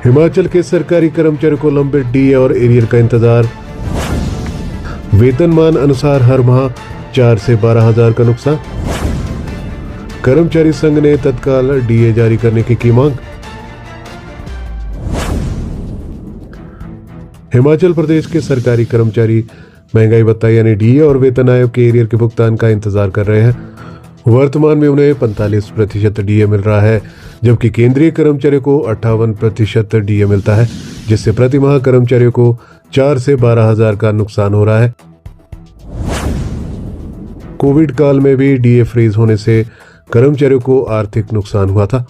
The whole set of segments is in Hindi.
हिमाचल के सरकारी कर्मचारियों को लंबे डीए और एरियर का इंतजार। वेतनमान अनुसार हर माह 4 से 12 हजार का नुकसान। कर्मचारी संघ ने तत्काल डीए जारी करने की मांग। हिमाचल प्रदेश के सरकारी कर्मचारी महंगाई भत्ता यानी डीए और वेतन आयोग के एरियर के भुगतान का इंतजार कर रहे हैं। वर्तमान में उन्हें 45% डीए मिल रहा है, जबकि केंद्रीय कर्मचारियों को 58% डीए मिलता है, जिससे प्रति माह कर्मचारियों को 4 से 12 हजार का नुकसान हो रहा है। कोविड काल में भी डीए फ्रीज होने से कर्मचारियों को आर्थिक नुकसान हुआ था।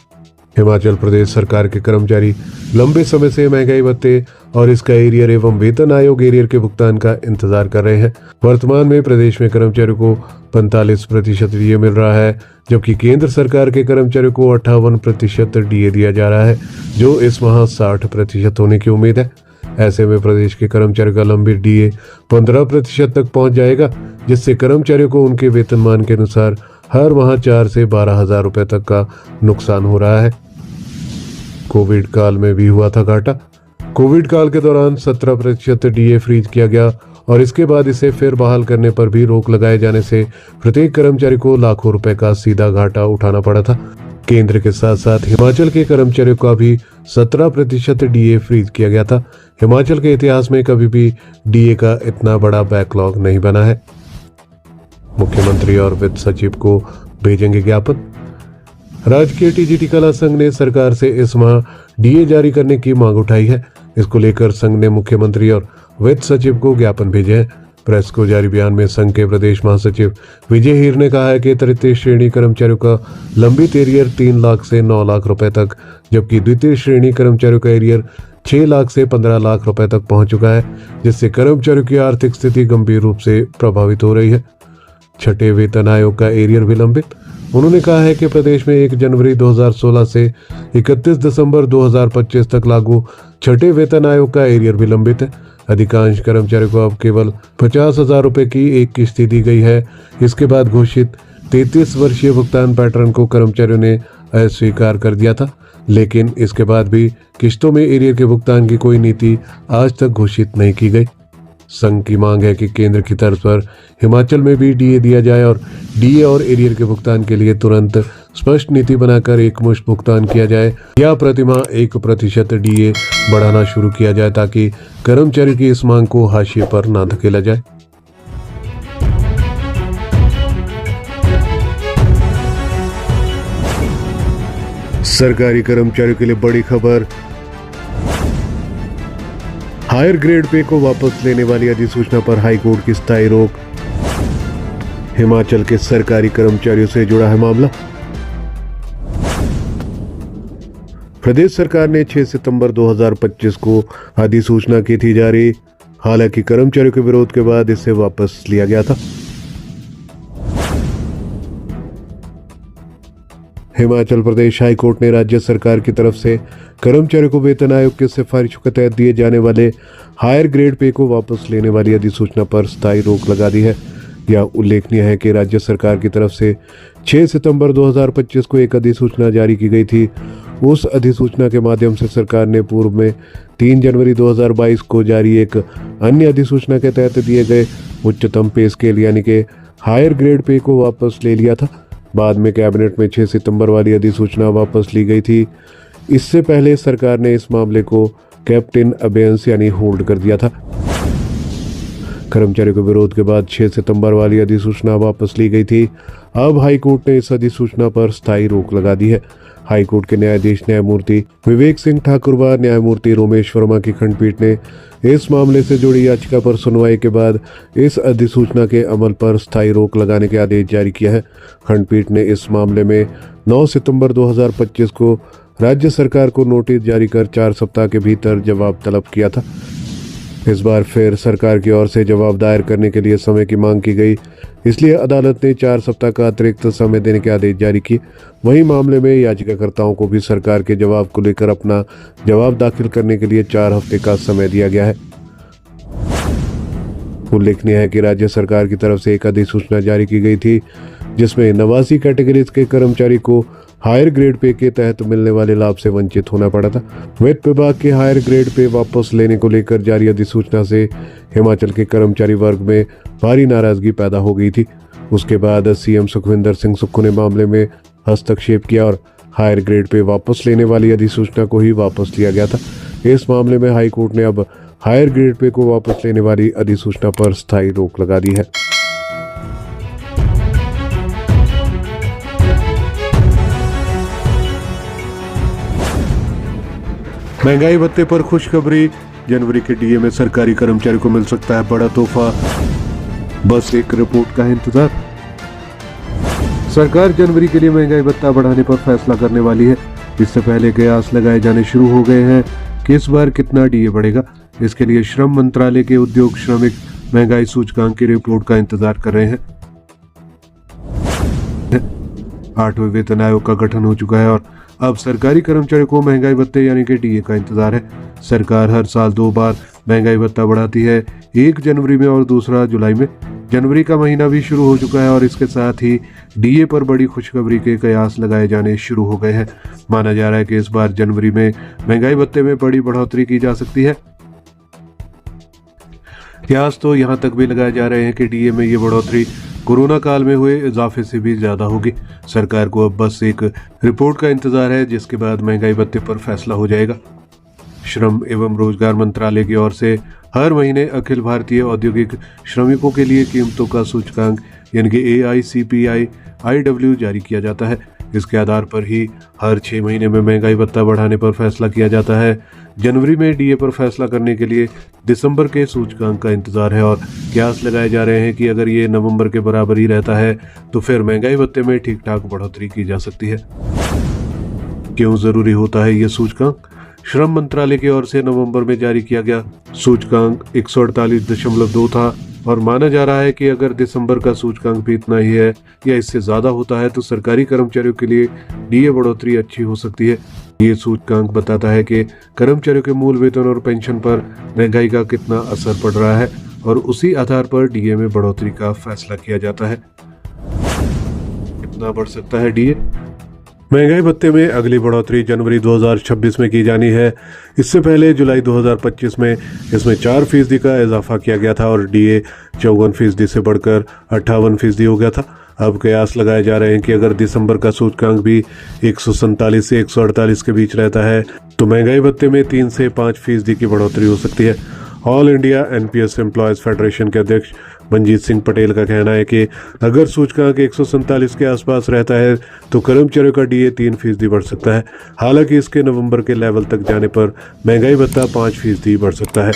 हिमाचल प्रदेश सरकार के कर्मचारी लंबे समय से महंगाई भत्ते और इसका एरियर एवं वेतन आयोग एरियर के भुगतान का इंतजार कर रहे हैं। वर्तमान में प्रदेश में कर्मचारियों को 45% डीए मिल रहा है, जबकि केंद्र सरकार के कर्मचारियों को 58% डीए दिया जा रहा है, जो इस माह 60% होने की उम्मीद है। ऐसे में प्रदेश के कर्मचारियों का लंबित डीए 15% तक पहुंच जाएगा, जिससे कर्मचारियों को उनके वेतनमान के अनुसार हर माह 4 से 12 हजार रुपए तक का नुकसान हो रहा है। कोविड काल में भी हुआ था घाटा। कोविड काल के दौरान 17% डीए फ्रीज किया गया और इसके बाद इसे फिर बहाल करने पर भी रोक लगाए जाने से प्रत्येक कर्मचारी को लाखों रुपए का सीधा घाटा उठाना पड़ा था। केंद्र के साथ साथ हिमाचल के कर्मचारियों का भी 17% डीए फ्रीज किया गया था। हिमाचल के इतिहास में कभी भी डीए का इतना बड़ा बैकलॉग नहीं बना है। मुख्यमंत्री और वित्त सचिव को भेजेंगे ज्ञापन। राजकीय टीजीटी कला संघ ने सरकार से इस माह डीए जारी करने की मांग उठाई है। इसको लेकर संघ ने मुख्यमंत्री और वित्त सचिव को ज्ञापन भेजे हैं। प्रेस को जारी बयान में संघ के प्रदेश महासचिव विजय हीर ने कहा है कि तृतीय श्रेणी कर्मचारियों का लंबित एरियर 3 लाख से 9 लाख रुपए तक, जबकि द्वितीय श्रेणी कर्मचारियों का एरियर 6 लाख से 15 लाख रुपए तक पहुंच चुका है, जिससे कर्मचारियों की आर्थिक स्थिति गंभीर रूप से प्रभावित हो रही है। छठे वेतन आयोग का एरियर विलंबित। उन्होंने कहा है कि प्रदेश में 1 जनवरी 2016 से 31 दिसंबर 2025 तक लागू छठे वेतन आयोग का एरियर विलंबित है। अधिकांश कर्मचारियों को अब केवल 50 हजार रुपए की एक किस्ती दी गई है। इसके बाद घोषित 33 वर्षीय भुगतान पैटर्न को कर्मचारियों ने अस्वीकार कर दिया था, लेकिन इसके बाद भी किस्तों में एरियर के भुगतान की कोई नीति आज तक घोषित नहीं की गई। संघ की मांग है कि केंद्र की तर्ज पर हिमाचल में भी डीए दिया जाए और डीए और एरियर के भुगतान के लिए तुरंत स्पष्ट नीति बनाकर एकमुश्त भुगतान किया जाए या प्रतिमाह 1% डीए बढ़ाना शुरू किया जाए, ताकि कर्मचारी की इस मांग को हाशिए पर न धकेला जाए। सरकारी कर्मचारियों के लिए बड़ी खबर। हायर ग्रेड पे को वापस लेने वाली अधिसूचना पर हाईकोर्ट की स्थायी रोक। हिमाचल के सरकारी कर्मचारियों से जुड़ा है मामला। प्रदेश सरकार ने 6 सितंबर 2025 को अधिसूचना की थी जारी। हालांकि कर्मचारियों के विरोध के बाद इसे वापस लिया गया था। हिमाचल प्रदेश हाईकोर्ट ने राज्य सरकार की तरफ से कर्मचारियों को वेतन आयोग की सिफारिशों के तहत दिए जाने वाले हायर ग्रेड पे को वापस लेने वाली अधिसूचना पर स्थायी रोक लगा दी है। यह उल्लेखनीय है कि राज्य सरकार की तरफ से 6 सितंबर 2025 को एक अधिसूचना जारी की गई थी। उस अधिसूचना के माध्यम से सरकार ने पूर्व में 3 जनवरी 2022 को जारी एक अन्य अधिसूचना के तहत दिए गए उच्चतम पे स्केल यानी कि हायर ग्रेड पे को वापस ले लिया था। बाद में कैबिनेट में 6 सितंबर वाली अधिसूचना वापस ली गई थी। इससे पहले सरकार ने इस मामले को केप्ट इन अबेयंस यानी होल्ड कर दिया था। कर्मचारियों के विरोध के बाद 6 सितंबर वाली अधिसूचना वापस ली गई थी। अब हाईकोर्ट ने इस अधिसूचना पर स्थायी रोक लगा दी है। हाईकोर्ट के न्यायाधीश न्यायमूर्ति विवेक सिंह ठाकुर व न्यायमूर्ति रोमेश वर्मा की खंडपीठ ने इस मामले से जुड़ी याचिका पर सुनवाई के बाद इस अधिसूचना के अमल पर स्थायी रोक लगाने के आदेश जारी किया है। खंडपीठ ने इस मामले में 9 सितंबर 2025 को राज्य सरकार को नोटिस जारी कर 4 सप्ताह के भीतर जवाब तलब किया था। इस बार फिर सरकार की ओर से जवाब दायर करने के लिए समय की मांग की गई, इसलिए अदालत ने 4 सप्ताह का अतिरिक्त समय देने के आदेश जारी किए। वहीं मामले में याचिकाकर्ताओं को भी सरकार के जवाब को लेकर अपना जवाब दाखिल करने के लिए 4 हफ्ते का समय दिया गया है। उल्लेखनीय है कि राज्य सरकार की तरफ से एक अधिसूचना जारी की गई थी, जिसमें 89 कैटेगरीज के कर्मचारी को हायर ग्रेड पे के तहत मिलने वाले लाभ से वंचित होना पड़ा था। वित्त विभाग के हायर ग्रेड पे वापस लेने को लेकर जारी अधिसूचना से हिमाचल के कर्मचारी वर्ग में भारी नाराजगी पैदा हो गई थी। उसके बाद सीएम सुखविंदर सिंह सुक्खू ने मामले में हस्तक्षेप किया और हायर ग्रेड पे वापस लेने वाली अधिसूचना को ही वापस लिया गया था। इस मामले में हाई कोर्ट ने अब हायर ग्रेड पे को वापस लेने वाली अधिसूचना पर स्थायी रोक लगा दी है। महंगाई भत्ते पर खुशखबरी, जनवरी के डीए में सरकारी कर्मचारी को मिल सकता है बड़ा तोहफा, बस एक रिपोर्ट का इंतजार। सरकार जनवरी के लिए महंगाई भत्ता बढ़ाने पर फैसला करने वाली है। इससे पहले कयास लगाए जाने शुरू हो गए हैं कि इस बार कितना डीए बढ़ेगा। इसके लिए श्रम मंत्रालय के उद्योग श्रमिक महंगाई सूचकांक की रिपोर्ट का इंतजार कर रहे हैं। 8वें वेतन आयोग का गठन हो चुका है और अब सरकारी कर्मचारियों को महंगाई भत्ते यानी कि डीए का इंतजार है। सरकार हर साल 2 बार महंगाई भत्ता बढ़ाती है, एक जनवरी में और दूसरा जुलाई में। जनवरी का महीना भी शुरू हो चुका है और इसके साथ ही डीए पर बड़ी खुशखबरी के कयास लगाए जाने शुरू हो गए हैं। माना जा रहा है कि इस बार जनवरी में महंगाई भत्ते में बड़ी बढ़ोतरी की जा सकती है। कयास तो यहाँ तक भी लगाए जा रहे हैं कि डीए में ये बढ़ोतरी कोरोना काल में हुए इजाफे से भी ज्यादा होगी। सरकार को अब बस एक रिपोर्ट का इंतजार है, जिसके बाद महंगाई भत्ते पर फैसला हो जाएगा। श्रम एवं रोजगार मंत्रालय की ओर से हर महीने अखिल भारतीय औद्योगिक श्रमिकों के लिए कीमतों का सूचकांक यानी कि AICPI-IW जारी किया जाता है। इसके आधार पर ही हर 6 महीने में महंगाई भत्ता बढ़ाने पर फैसला किया जाता है। जनवरी में डीए पर फैसला करने के लिए दिसंबर के सूचकांक का इंतजार है और कयास लगाए जा रहे हैं कि अगर ये नवंबर के बराबर ही रहता है तो फिर महंगाई भत्ते में ठीक ठाक बढ़ोतरी की जा सकती है। क्यों जरूरी होता है ये सूचकांक? श्रम मंत्रालय की ओर से नवंबर में जारी किया गया सूचकांक 148.2 था और माना जा रहा है कि अगर दिसंबर का सूचकांक भी इतना ही है या इससे ज्यादा होता है तो सरकारी कर्मचारियों के लिए डीए बढ़ोतरी अच्छी हो सकती है। ये सूचकांक बताता है कि कर्मचारियों के मूल वेतन और पेंशन पर महंगाई का कितना असर पड़ रहा है और उसी आधार पर डीए में बढ़ोतरी का फैसला किया जाता है। कितना बढ़ सकता है डीए? महंगाई भत्ते में अगली बढ़ोतरी जनवरी 2026 में की जानी है। इससे पहले जुलाई 2025 में इसमें 4% का इजाफा किया गया था और डीए 54% से बढ़कर 58% हो गया था। अब कयास लगाए जा रहे हैं कि अगर दिसंबर का सूचकांक भी 147 से 148 के बीच रहता है तो महंगाई भत्ते में 3 से 5% की बढ़ोतरी हो सकती है। All India NPS employees federation के अध्यक्ष मंजीत सिंह पटेल का कहना है कि अगर सूचकांक 147 के आसपास रहता है तो कर्मचारियों का डीए 3% बढ़ सकता है। हालांकि इसके नवंबर के लेवल तक जाने पर महंगाई भत्ता 5% बढ़ सकता है।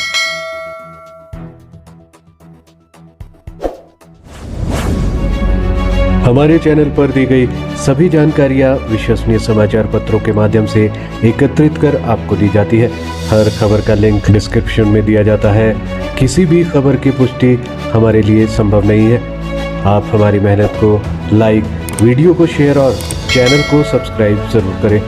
हमारे चैनल पर दी गई सभी जानकारियां विश्वसनीय समाचार पत्रों के माध्यम से एकत्रित कर आपको दी जाती है। हर खबर का लिंक डिस्क्रिप्शन में दिया जाता है। किसी भी खबर की पुष्टि हमारे लिए संभव नहीं है। आप हमारी मेहनत को लाइक, वीडियो को शेयर और चैनल को सब्सक्राइब जरूर करें।